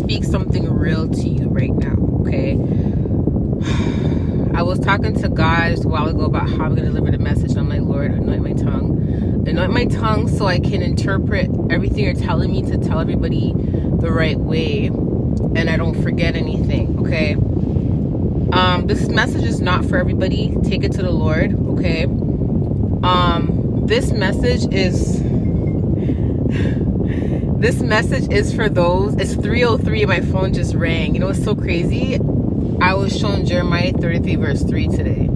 speak something real to you right now, okay? I was talking to God just a while ago about how I'm going to deliver the message, and I'm like, Lord, anoint my tongue. Anoint my tongue so I can interpret everything you're telling me to tell everybody the right way, and I don't forget anything, okay? This message is not for everybody. Take it to the Lord, okay? This message is for those. It's 3:03. My phone just rang. You know what's so crazy? I was shown Jeremiah 33 verse 3 today.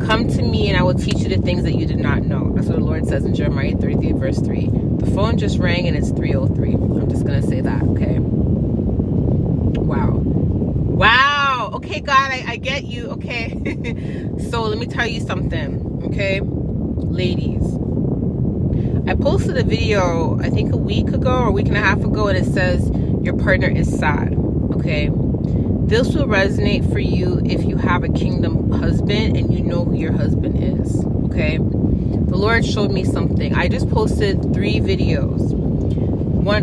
Come to me and I will teach you the things that you did not know. That's what the Lord says in Jeremiah 33 verse 3. The phone just rang and it's 3:03. I'm just gonna say that, okay? Wow. Okay, God, I get you. Okay. So let me tell you something, okay? Ladies, I posted a video, I think a week ago or a week and a half ago, and it says your partner is sad, okay? This will resonate for you if you have a kingdom husband and you know who your husband is, okay? The Lord showed me something. I just posted 3 videos.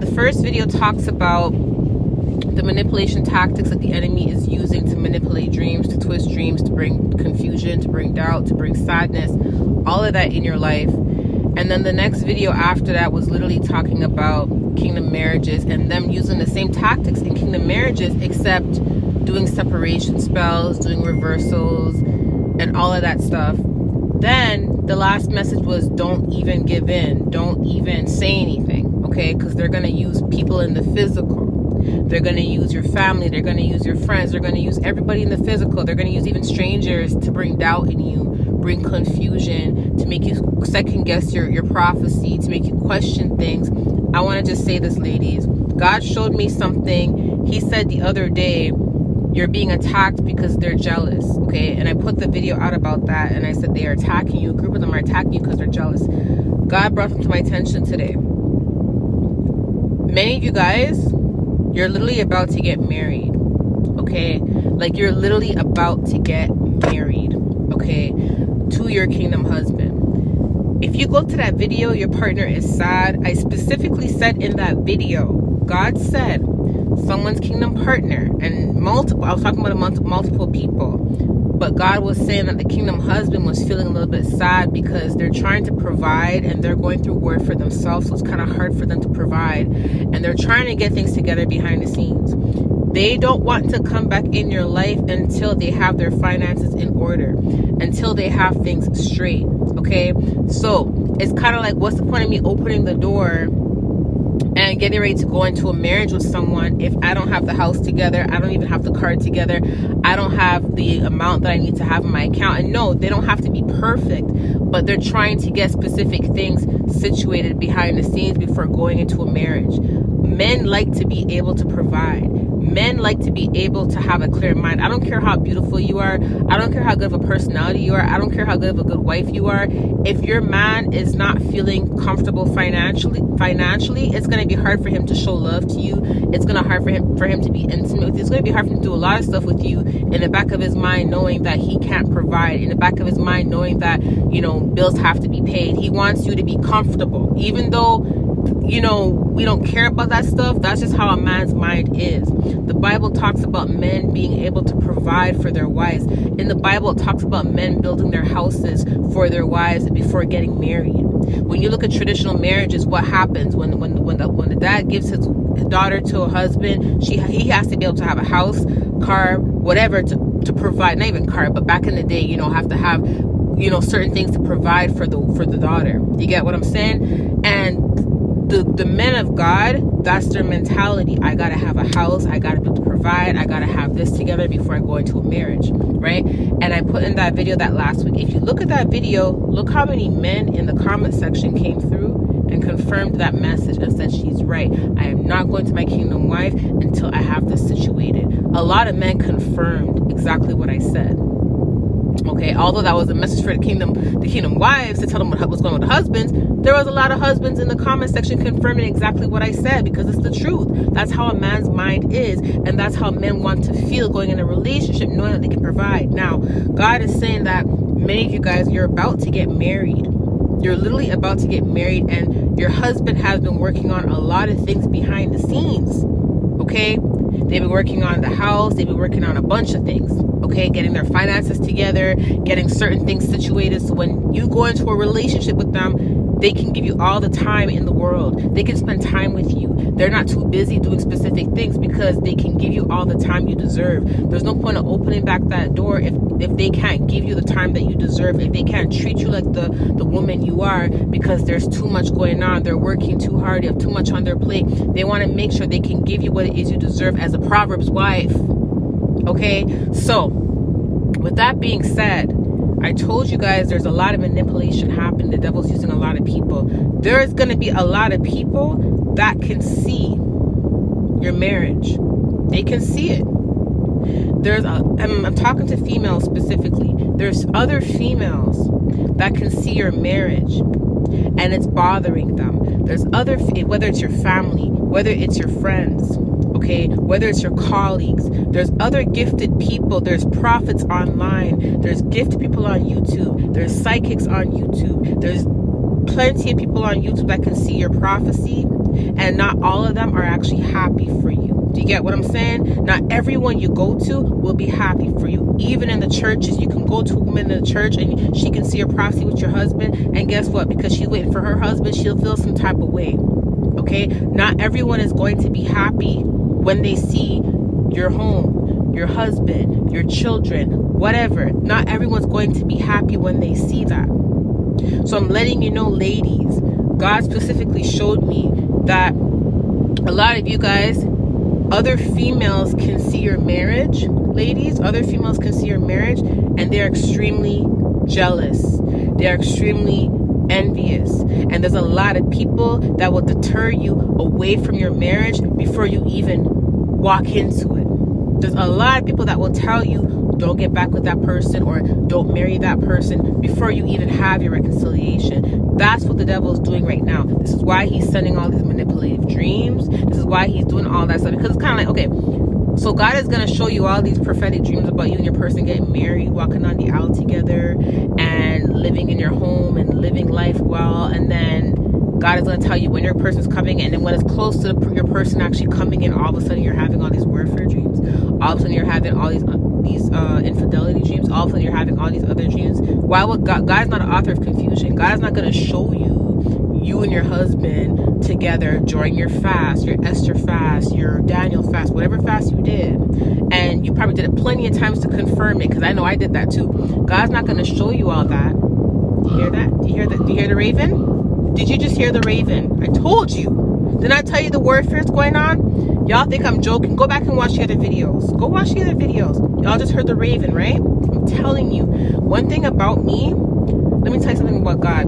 The first video talks about the manipulation tactics that the enemy is using to manipulate dreams, to twist dreams, to bring confusion, to bring doubt, to bring sadness, all of that in your life. And then the next video after that was literally talking about kingdom marriages and them using the same tactics in kingdom marriages, except doing separation spells, doing reversals, and all of that stuff. Then the last message was, don't even give in. Don't even say anything, okay? Because they're going to use people in the physical. They're going to use your family. They're going to use your friends. They're going to use everybody in the physical. They're going to use even strangers to bring doubt in you, bring confusion, to make you second guess your prophecy, to make you question things. I want to just say this, ladies. God showed me something. He said the other day, you're being attacked because they're jealous, okay? And I put the video out about that, and I said they are attacking you. A group of them are attacking you because they're jealous. God brought them to my attention today. Many of you guys, you're literally about to get married, okay? Like, you're literally about to get married, okay, to your kingdom husband. If you go to that video, your partner is sad. I specifically said in that video, God said someone's kingdom partner, and I was talking about multiple people, but God was saying that the kingdom husband was feeling a little bit sad because they're trying to provide and they're going through war for themselves, so it's kind of hard for them to provide, and they're trying to get things together behind the scenes. They don't want to come back in your life until they have their finances in order, until they have things straight, okay? So it's kind of like, what's the point of me opening the door and getting ready to go into a marriage with someone if I don't have the house together, I don't even have the car together, I don't have the amount that I need to have in my account? And no, they don't have to be perfect, but they're trying to get specific things situated behind the scenes before going into a marriage. Men like to be able to provide. Men like to be able to have a clear mind. I don't care how beautiful you are. I don't care how good of a personality you are. I don't care how good of a good wife you are. If your man is not feeling comfortable financially, it's going to be hard for him to show love to you. It's going to be hard for him to be intimate with you. It's going to be hard for him to do a lot of stuff with you, in the back of his mind knowing that he can't provide, in the back of his mind knowing that, you know, bills have to be paid. He wants you to be comfortable, even though, you know, we don't care about that stuff. That's just how a man's mind is. The Bible talks about men being able to provide for their wives. In the Bible, it talks about men building their houses for their wives before getting married. When you look at traditional marriages, what happens when the dad gives his daughter to a husband? He has to be able to have a house, car, whatever to provide. Not even car, but back in the day, you know, have to have, you know, certain things to provide for the daughter. You get what I'm saying? And the men of God, that's their mentality. I gotta have a house, I gotta be able to provide, I gotta have this together before I go into a marriage, right? And I put in that video that last week. If you look at that video, look how many men in the comment section came through and confirmed that message and said, she's right. I am not going to my kingdom wife until I have this situated. A lot of men confirmed exactly what I said. Okay, although that was a message for the kingdom wives to tell them what was going on with the husbands, there was a lot of husbands in the comment section confirming exactly what I said, because it's the truth. That's how a man's mind is, and that's how men want to feel going in a relationship, knowing that they can provide. Now, God is saying that many of you guys, you're about to get married. You're literally about to get married, and your husband has been working on a lot of things behind the scenes, okay? They've been working on the house. They've been working on a bunch of things. Okay, getting their finances together, getting certain things situated. So when you go into a relationship with them, they can give you all the time in the world. They can spend time with you. They're not too busy doing specific things because they can give you all the time you deserve. There's no point of opening back that door if they can't give you the time that you deserve, if they can't treat you like the woman you are, because there's too much going on. They're working too hard. They have too much on their plate. They want to make sure they can give you what it is you deserve as a Proverbs wife. Okay, so with that being said, I told you guys there's a lot of manipulation happening. The devil's using a lot of people. There's going to be a lot of people that can see your marriage. They can see it. I'm talking to females specifically. There's other females that can see your marriage and it's bothering them. There's other, whether it's your family, whether it's your friends, okay, whether it's your colleagues, there's other gifted people. There's prophets online. There's gifted people on YouTube. There's psychics on YouTube. There's plenty of people on YouTube that can see your prophecy, and not all of them are actually happy for you. Do you get what I'm saying? Not everyone you go to will be happy for you. Even in the churches, you can go to a woman in the church and she can see your prophecy with your husband, and guess what? Because she's waiting for her husband, she'll feel some type of way. Okay? Not everyone is going to be happy when they see your home, your husband, your children, whatever. Not everyone's going to be happy when they see that. So I'm letting you know, ladies, God specifically showed me that a lot of you guys, other females can see your marriage. Ladies, other females can see your marriage, and they're extremely jealous. They're extremely envious. And there's a lot of people that will deter you away from your marriage before you even walk into it. There's a lot of people that will tell you, don't get back with that person, or don't marry that person, before you even have your reconciliation. That's what the devil is doing right now. This is why he's sending all these manipulative dreams. This is why he's doing all that stuff. Because it's kind of like, okay, so God is going to show you all these prophetic dreams about you and your person getting married, walking on the aisle together, and living in your home and living life well. And then God is going to tell you when your person's coming in, and when it's close to your person actually coming in, all of a sudden you're having all these warfare dreams. All of a sudden you're having all these infidelity dreams. All of a sudden you're having all these other dreams. Why would God's not an author of confusion. God is not going to show you and your husband together during your fast, your Esther fast, your Daniel fast, whatever fast you did. And you probably did it plenty of times to confirm it, because I know I did that too. God's not going to show you all that. Do you hear that? Do you hear that? Do you hear the raven? Did you just hear the raven? I told you. Didn't I tell you the warfare is going on? Y'all think I'm joking? Go back and watch the other videos. Go watch the other videos. Y'all just heard the raven, right? I'm telling you. One thing about me, let me tell you something about God.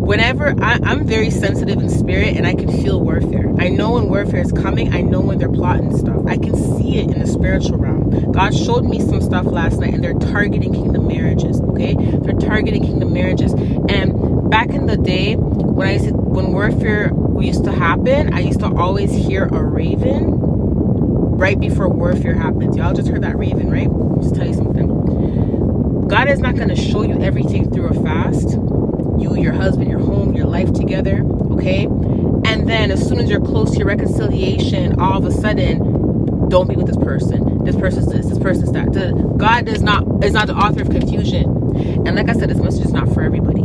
Whenever I'm very sensitive in spirit, and I can feel warfare. I know when warfare is coming. I know when they're plotting stuff. I can see it in the spiritual realm. God showed me some stuff last night, and they're targeting kingdom marriages. Okay, they're targeting kingdom marriages. And back in the day, when warfare used to happen, I used to always hear a raven right before warfare happens. Y'all just heard that raven, right? Just tell you something. God is not going to show you everything through a fast. You, your husband, your home, your life together, okay? And then as soon as you're close to your reconciliation, all of a sudden, don't be with this person. This person's this person's that. God is not the author of confusion. And like I said, this message is not for everybody,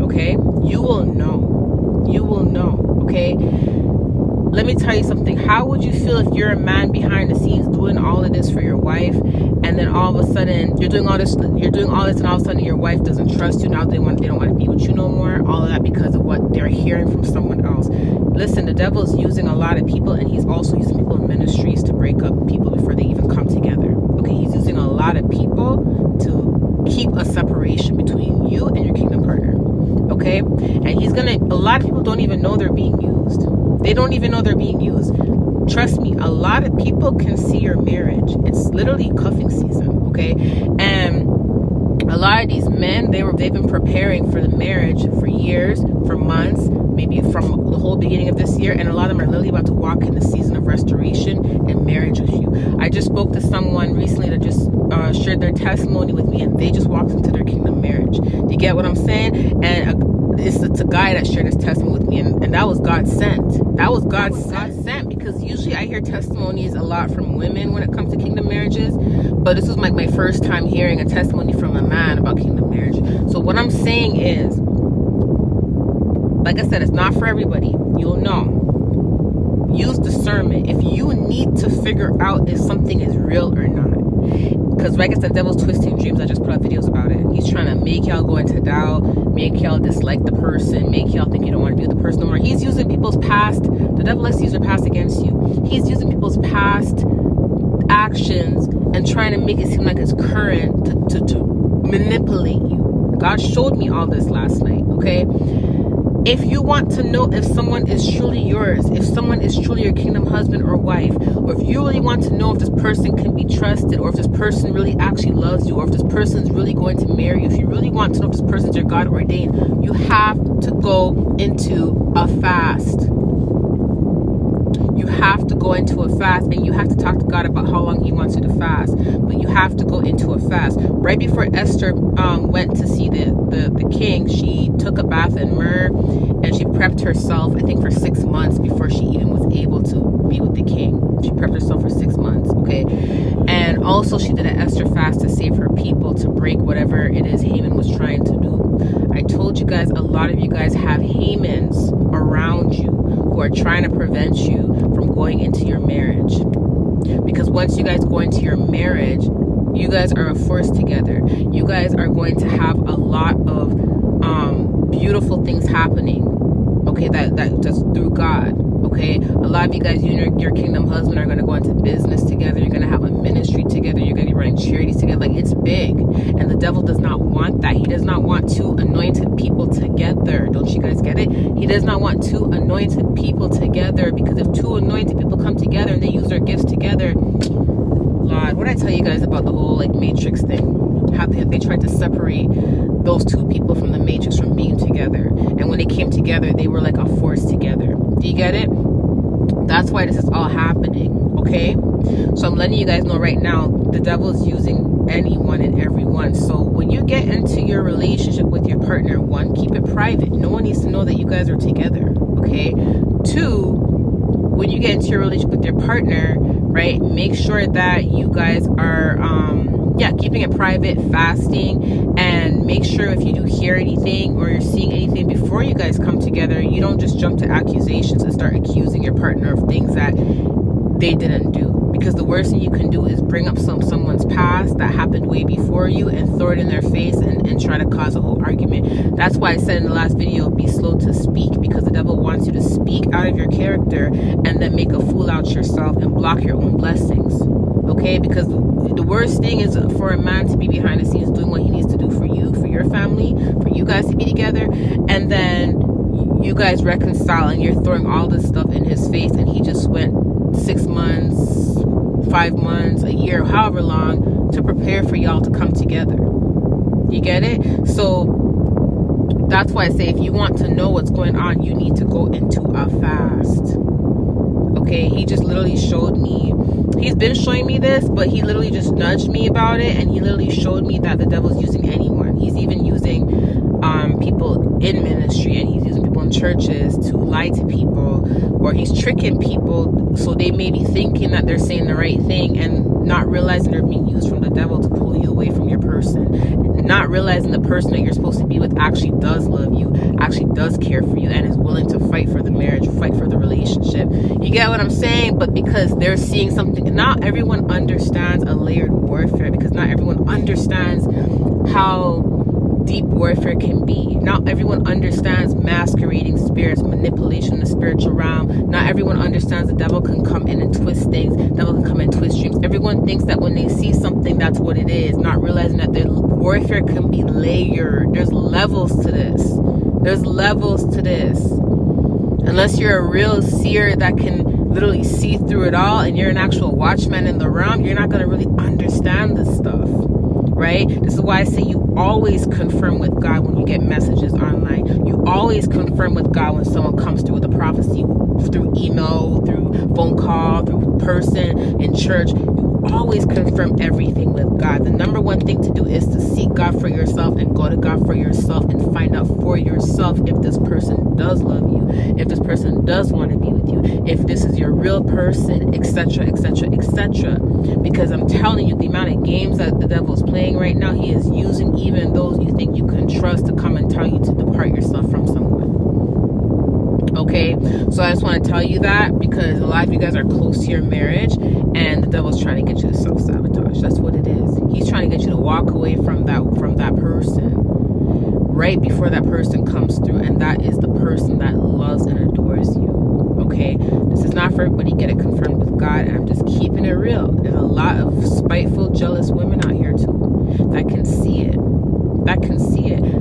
okay? You will know. You will know, okay? Let me tell you something. How would you feel if you're a man behind the scenes doing all of this for your wife, and then all of a sudden you're doing all this, and all of a sudden your wife doesn't trust you, now they don't want to be with you no more, all of that because of what they're hearing from someone else. Listen, the devil's using a lot of people, and he's also using people in ministries to break up people before they even come together. Okay, he's using a lot of people to keep a separation between you and your kingdom partner. Okay, and a lot of people don't even know they're being used. They don't even know they're being used. Trust me, a lot of people can see your marriage. It's literally cuffing season, okay? And a lot of these men, they've been preparing for the marriage for years, for months, maybe from the whole beginning of this year, and a lot of them are literally about to walk in the season of restoration and marriage with you. I just spoke to someone recently that just shared their testimony with me, and they just walked into their kingdom marriage. Do you get what I'm saying? And it's a guy that shared his testimony with me, and that was God sent. That was God sent, because because usually I hear testimonies a lot from women when it comes to kingdom marriages, but this was like my first time hearing a testimony from a man about kingdom marriage. So what I'm saying is, like I said, it's not for everybody. You'll know. Use discernment. If you need to figure out if something is real or not, because like I said, the devil's twisting dreams. I just put out videos about it. He's trying to make y'all go into doubt, make y'all dislike the person, make y'all think you don't want to be with the person no more. He's using people's past. The devil likes to use their past against you. He's using people's past actions and trying to make it seem like it's current to manipulate you. God showed me all this last night, okay? If you want to know if someone is truly yours, if someone is truly your kingdom husband or wife, or if you really want to know if this person can be trusted, or if this person really actually loves you, or if this person is really going to marry you, if you really want to know if this person is your God ordained, you have to go into a fast. You have to go into a fast, and you have to talk to God about how long he wants you to fast. But you have to go into a fast. Right before Esther went to see the king, she took a bath in myrrh, and she prepped herself, I think, for 6 months before she even was able to be with the king. She prepped herself for 6 months, okay? And also she did an Esther fast to save her people, to break whatever it is Haman was trying to do. I told you guys, a lot of you guys have Hamans around you who are trying to prevent you from going into your marriage. Because once you guys go into your marriage, you guys are a force together. You guys are going to have a lot of beautiful things happening, okay, that just through God, okay? A lot of you guys, you and your kingdom husband are going to go into business together. You're going to have a ministry together. You're going to be running charities together. Like, it's big. And the devil does not want that. He does not want two anointed people together. Don't you guys get it? He does not want two anointed people together, because if two anointed people come together and they use their gifts together, Lord, what did I tell you guys about the whole like matrix thing? How they tried to separate those two people from the matrix from being together, and when they came together, they were like a force together. Do you get it? That's why this is all happening, okay? So I'm letting you guys know right now, the devil is using anyone and everyone. So when you get into your relationship with your partner, one, keep it private. No one needs to know that you guys are together, okay? Two, when you get into your relationship with your partner, right, make sure that you guys are keeping it private, fasting, and make sure if you do hear anything or you're seeing anything before you guys come together, you don't just jump to accusations and start accusing your partner of things that they didn't do. Because the worst thing you can do is bring up someone's past that happened way before you and throw it in their face and try to cause a whole argument. That's why I said in the last video, be slow to speak, because the devil wants you to speak out of your character and then make a fool out yourself and block your own blessings. Okay? Because the worst thing is for a man to be behind the scenes doing what he needs to do for you, for your family, for you guys to be together, and then you guys reconcile and you're throwing all this stuff in his face, and he just went 6 months, 5 months, a year, however long, to prepare for y'all to come together. You get it? So that's why I say, if you want to know what's going on, you need to go into a fast. Okay? He just literally showed me. He's been showing me this, but he literally just nudged me about it, and he literally showed me that the devil's using anyone. He's even using people in ministry, and he's using people in churches to lie to people, or he's tricking people so they may be thinking that they're saying the right thing and not realizing they're being used from the devil to pull you away from your person, not realizing the person that you're supposed to be with actually does love you, actually does care for you, and is willing to fight for the marriage, fight for the relationship. You get what I'm saying? But because they're seeing something, not everyone understands a layered warfare, because not everyone understands how deep warfare can be. Not everyone understands masquerading spirits, manipulation in the spiritual realm. Not everyone understands the devil can come in and twist things. The devil can come in and twist dreams. Everyone thinks that when they see something, that's what it is, not realizing that the warfare can be layered. There's levels to this. There's levels to this. Unless you're a real seer that can literally see through it all, and you're an actual watchman in the realm, you're not going to really understand this stuff. Right? This is why I say you always confirm with God when you get messages online. You always confirm with God when someone comes through with a prophecy, through email, through phone call, through person, in church. You always confirm everything with God. The number one thing to do is to seek God for yourself and go to God for yourself and find out for yourself if this person does love you, if this person does want to be with with you, if this is your real person, etc., etc., etc. Because I'm telling you, the amount of games that the devil is playing right now, he is using even those you think you can trust to come and tell you to depart yourself from someone. Okay, so I just want to tell you that, because a lot of you guys are close to your marriage, and the devil's trying to get you to self-sabotage. That's what it is. He's trying to get you to walk away from that person right before that person comes through, and that is the person that loves and adores you. Okay, this is not for everybody. Get it confirmed with God, and I'm just keeping it real. There's a lot of spiteful, jealous women out here too that can see it.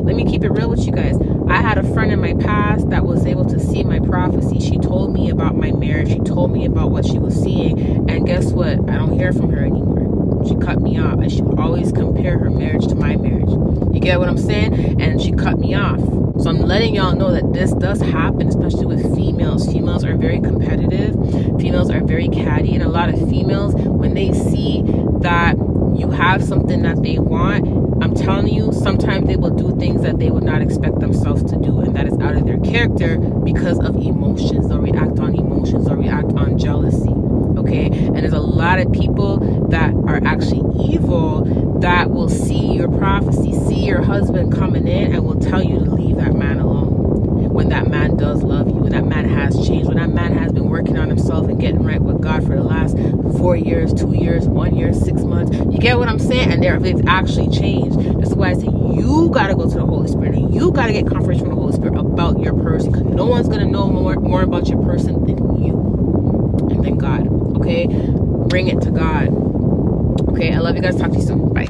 Let me keep it real with you guys. I had a friend in my past that was able to see my prophecy. She told me about my marriage. She told me about what she was seeing, and guess what? I don't hear from her anymore. She cut me off, and she would always compare her marriage to my marriage. You get what I'm saying? And she cut me off. So I'm letting y'all know that this does happen, especially with females. Females are very competitive. Females are very catty, and a lot of females, when they see that you have something that they want, I'm telling you, sometimes they will do things that they would not expect themselves to do, and that is out of their character because of emotions. They'll react on emotions, they'll react on jealousy. Okay, and there's a lot of people that are actually evil that will see your prophecy, see your husband coming in, and will tell you to leave that man alone. When that man does love you, when that man has changed, when that man has been working on himself and getting right with God for the last 4 years, 2 years, 1 year, 6 months. You get what I'm saying? And they've actually changed. This is why I say you got to go to the Holy Spirit, and you got to get confirmation from the Holy Spirit about your person, because no one's going to know more about your person than you and than God. Okay? Bring it to God. Okay? I love you guys. Talk to you soon. Bye.